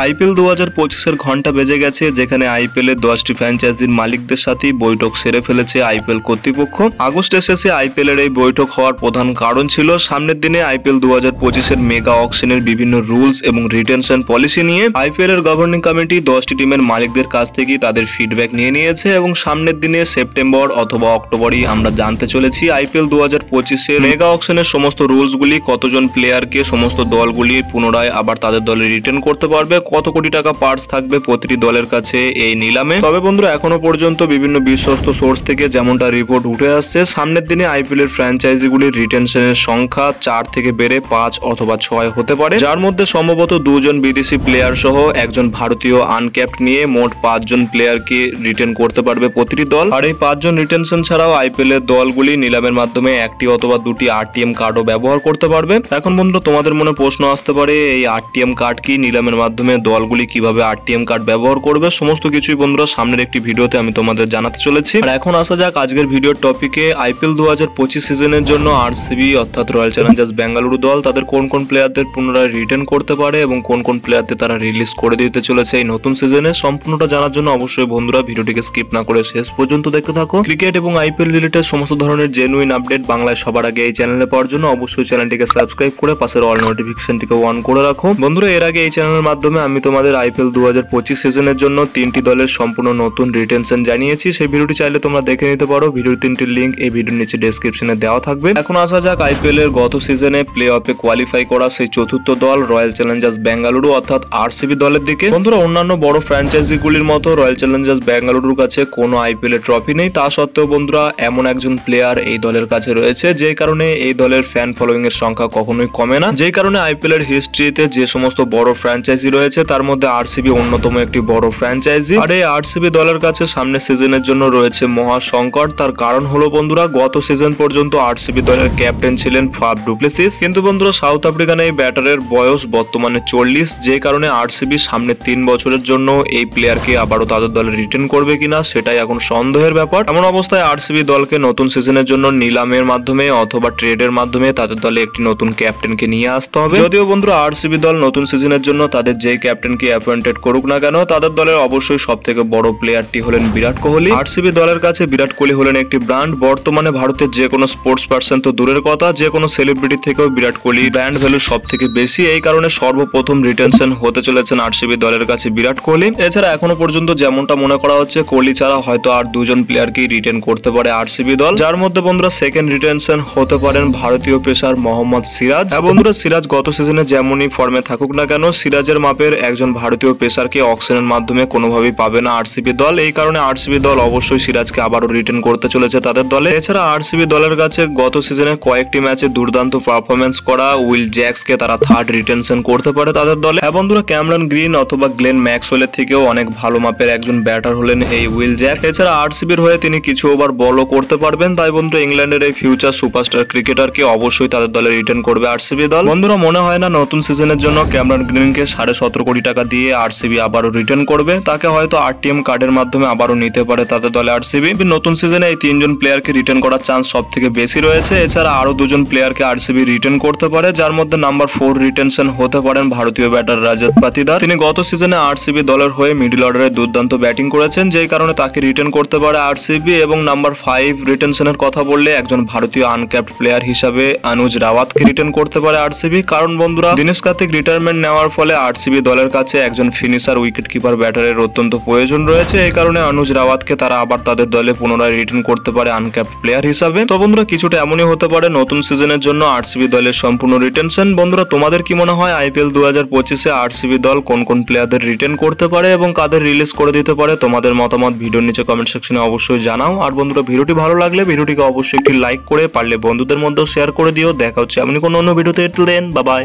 IPL 2025-এর ঘন্টা বেজে গেছে, যেখানে আইপিএল এর 10টি ফ্র্যাঞ্চাইজির মালিকদের সাথে বৈঠক সেরে ফেলেছে আইপিএল কর্তৃপক্ষ। আগস্টে শেষে আইপিএল এর এই বৈঠক হওয়ার প্রধান কারণ ছিল সামনের দিনে আইপিএল 2025-এর মেগা অকশনের বিভিন্ন রুলস এবং রিটেনশন পলিসি নিয়ে আইপিএল এর গভর্নিং কমিটি 10টি টিমের মালিকদের কাছ থেকে তাদের ফিডব্যাক নিয়ে নিয়েছে এবং সামনের দিনে সেপ্টেম্বর অথবা অক্টোবরই আমরা জানতে চলেছি আইপিএল 2025-এর মেগা অকশনের সমস্ত রুলসগুলি, কতজন প্লেয়ারকে সমস্ত দলগুলি পুনরায় আবার তাদের দলে রিটার্ন করতে পারবে, কত কোটি টাকা পার্স থাকবে প্রতিটি দলের কাছে এই নিলামে। তবে বন্ধুরা, এখনো পর্যন্ত বিভিন্ন বিশ্বস্ত সোর্স থেকে যেমনটা রিপোর্ট উঠে আসছে, সামনের দিনে আইপিএল এর ফ্র্যাঞ্চাইজিগুলির রিটেনশনের সংখ্যা 4 থেকে বেড়ে 5 অথবা 6 হতে পারে, যার মধ্যে সম্ভবত 2 জন বিদেশি প্লেয়ার সহ একজন ভারতীয় আনক্যাপ্ট নিয়ে মোট 5 জন প্লেয়ারকে রিটেন করতে পারবে প্রতিটি দল। আর এই 5 জন রিটেনশন ছাড়াও আইপিএল এর দলগুলি নিলামের মাধ্যমে একটি অথবা দুটি আরটিএম কার্ডও ব্যবহার করতে পারবে। এখন বন্ধুরা, তোমাদের মনে প্রশ্ন আসতে পারে, এই আরটিএম কার্ড কি, নিলামের মাধ্যমে দলগুলি কিভাবে আরটিএম কার্ড ব্যবহার করবে, সমস্ত কিছুই বন্ধুরা সামনের একটি ভিডিওতে আমি তোমাদের জানাতে চলেছি। আর এখন আসা যাক আজকের ভিডিওর টপিকে। আইপিএল 2025 সিজনের জন্য আরসিবি অর্থাৎ রয়্যাল চ্যালেঞ্জার্স বেঙ্গালুরু দল তাদের কোন কোন প্লেয়ারদের পুনরায় রিটার্ন করতে পারে এবং কোন কোন প্লেয়ারদের তারা রিলিজ করে দিতে চলেছে এই নতুন সিজনে, সম্পূর্ণটা জানার জন্য অবশ্যই বন্ধুরা ভিডিওটিকে স্কিপ না করে শেষ পর্যন্ত দেখতে থাকো। ক্রিকেট এবং আইপিএল রিলেটেড সমস্ত ধরনের জেনুইন আপডেট বাংলায় সবার আগে এই চ্যানেলে পাওয়ার জন্য অবশ্যই চ্যানেলটিকে সাবস্ক্রাইব করে পাশের অল নোটিফিকেশনটিকে অন করে রাখো। বন্ধুরা, এর আগে এই চ্যানেলের মাধ্যমে আমি তোমাদের আইপিএল 2025 সিজনের জন্য 3টি দলের সম্পূর্ণ নতুন রিটেনশন জানিয়েছি, সেই ভিডিওটি চাইলে তোমরা দেখে নিতে পারো। ভিডিওর 3টির লিংক এই ভিডিওর নিচে ডেসক্রিপশনে দেওয়া থাকবে। এখন আসা যাক আইপিএল এর গত সিজনে প্লে অফে কোয়ালিফাই করা সেই চতুর্থ দল রয়্যাল চ্যালেঞ্জার্স বেঙ্গালুরু অর্থাৎ আরসিবি দলের দিকে। বন্ধুরা, অন্যান্য বড় ফ্র্যাঞ্চাইজিগুলির মতো রয়্যাল চ্যালেঞ্জার্স বেঙ্গালুরুর কাছে কোনো আইপিএল এর ট্রফি নেই, তা সত্ত্বেও বন্ধুরা এমন একজন প্লেয়ার এই দলের কাছে রয়েছে যে কারণে এই দলের ফ্যান ফলোইং এর সংখ্যা কখনোই কমে না, যে কারণে আইপিএল এর হিস্ট্রিতে যে সমস্ত বড় ফ্র্যাঞ্চাইজি রয়েছে তার মধ্যে আরসিবি অন্যতম একটি বড় ফ্র্যাঞ্চাইজি। আর এই আরসিবি দলের কাছে সামনের সিজনের জন্য রয়েছে মহা সংকট। তার কারণ হলো বন্ধুরা, গত সিজন পর্যন্ত আরসিবি দলের ক্যাপ্টেন ছিলেন ফাফ ডু প্লেসিস, কিন্তু বন্ধুরা সাউথ আফ্রিকান এই ব্যাটারের বয়স বর্তমানে 40, যে কারণে আরসিবি সামনে 3 বছরের জন্য এই প্লেয়ারকে আবারও তাদের দলে রিটার্ন করবে কিনা সেটাই এখন সন্দেহের ব্যাপার। এমন অবস্থায় আরসিবি দলকে নতুন সিজনের জন্য নিলামের মাধ্যমে অথবা ট্রেডের মাধ্যমে তাদের দলে একটি নতুন ক্যাপ্টেনকে নিয়ে আসতে হবে। যদিও বন্ধুরা আরসিবি দল নতুন সিজনের জন্য তাদের যেই ক্যাপ্টেনকে অ্যাপয়েন্টেড করুক না কেন, তাদের দলের অবশ্যই সব থেকে বড় প্লেয়ারটি হলেন বিরাট কোহলি। আরসিবি দলের কাছে বিরাট কোহলি হলেন একটি ব্র্যান্ড। বর্তমানে ভারতের যে কোনো স্পোর্টস পার্সন তো দূরের কথা, যে কোনো সেলিব্রিটি থেকেও বিরাট কোহলি ব্র্যান্ড ভ্যালু সব থেকে বেশি, এই কারণে সর্বপ্রথম রিটেনশন হতে চলেছেন আরসিবি দলের কাছে বিরাট কোহলি। এছাড়া এখনো পর্যন্ত যেমনটা মনে করা হচ্ছে, কোহলি ছাড়া হয়তো আর 2 জন প্লেয়ারকেই রিটেন করতে পারে আরসিবি দল, যার মধ্যে বন্ধুরা সেকেন্ড রিটেনশন হতে পারেন ভারতীয় পেসার মোহাম্মদ সিরাজ। বন্ধুরা, সিরাজ গত সিজনে যেমনই ফর্মে থাকুক না কেন, সিরাজের মাপের একজন ভারতীয় পেসারকে অকশনের মাধ্যমে কোনোভাবেই পাবে না আরসিবি দল, এই কারণে আরসিবি দল অবশ্যই সিরাজকে আবারও রিটার্ন করতে চলেছে তাদের দলে। এছাড়া আরসিবি দলের কাছে গত সিজনে কয়েকটি ম্যাচে দুর্দান্ত পারফরমেন্স করা উইল জ্যাক্সকে তারা থার্ড রিটেনশন করতে পারে তাদের দলে। বন্ধুরা, ক্যামেরন গ্রিন অথবা গ্লেন ম্যাক্সওয়েলের থেকেও অনেক ভালো মাপের একজন ব্যাটার হলেন এই উইল জ্যাক্স। এছাড়া আরসিবির হয়ে তিনি কিছু ওভার বলও করতে পারবেন, তাই বন্ধুরা ইংল্যান্ডের এই ফিউচার সুপারস্টার ক্রিকেটারকে অবশ্যই তাদের দলে রিটার্ন করবে আরসিবি দল। বন্ধুরা, মনে হয় না নতুন সিজনের জন্য ক্যামেরন গ্রিনকে 17.5 কোটি টাকা দিয়ে আরসিবি আবারও রিটার্ন করবে, তাকে হয়তো আরটিএম কার্ডের মাধ্যমে আবারও নিতে পারে তাদের দলে আরসিবি। নতুন সিজনে এই 3 জন প্লেয়ারকে রিটার্ন করার চান্স সব থেকে বেশি রয়েছে। এছাড়া আরো 2 জন প্লেয়ারকে আরসিবি রিটার্ন করতে পারে, যার মধ্যে নাম্বার 4 রিটেনশন হতে পারেন ভারতীয় ব্যাটার রাজত পাতিদার। তিনি গত সিজনে আরসিবি দলের হয়ে মিডল অর্ডারে দুর্দান্ত ব্যাটিং করেছেন, যেই কারণে তাকে রিটার্ন করতে পারে আরসিবি। এবং নাম্বার 5 রিটেনশনের কথা বললে একজন ভারতীয় আনক্যাপ্ট প্লেয়ার হিসাবে অনুজ রাওয়াতকে রিটার্ন করতে পারে আরসিবি, কারণ বন্ধুরা দিনেশ কার্তিক রিটায়ারমেন্ট নেওয়ার ফলে আরসিবি দলের কাছে একজন ফিনিশার উইকেট কিপার ব্যাটারের অত্যন্ত প্রয়োজন রয়েছে, এই কারণে অনুজ রাওয়াতকে তারা আবার তাদের দলে পুনরায় রিটার্ন করতে পারে আনক্যাপ্ট প্লেয়ার হিসাবে। তো বন্ধুরা, কিছুটা এমনই হতে পারে নতুন সিজনের জন্য আরসিবি দলের সম্পূর্ণ রিটেনশন। বন্ধুরা, তোমাদের কি মনে হয় আইপিএল 2025-এ আরসিবি দল কোন কোন প্লেয়ারদের রিটার্ন করতে পারে এবং কাদের রিলিজ করে দিতে পারে? তোমাদের মতামত ভিডিওর নিচে কমেন্ট সেকশনে অবশ্যই জানাও। আর বন্ধুরা, ভিডিওটি ভালো লাগলে ভিডিওটিকে অবশ্যই একটি লাইক করে পারলে বন্ধুদের মধ্যেও শেয়ার করে দিও। দেখা হচ্ছে এমনি কোনো অন্য ভিডিওতে। Till then, bye by.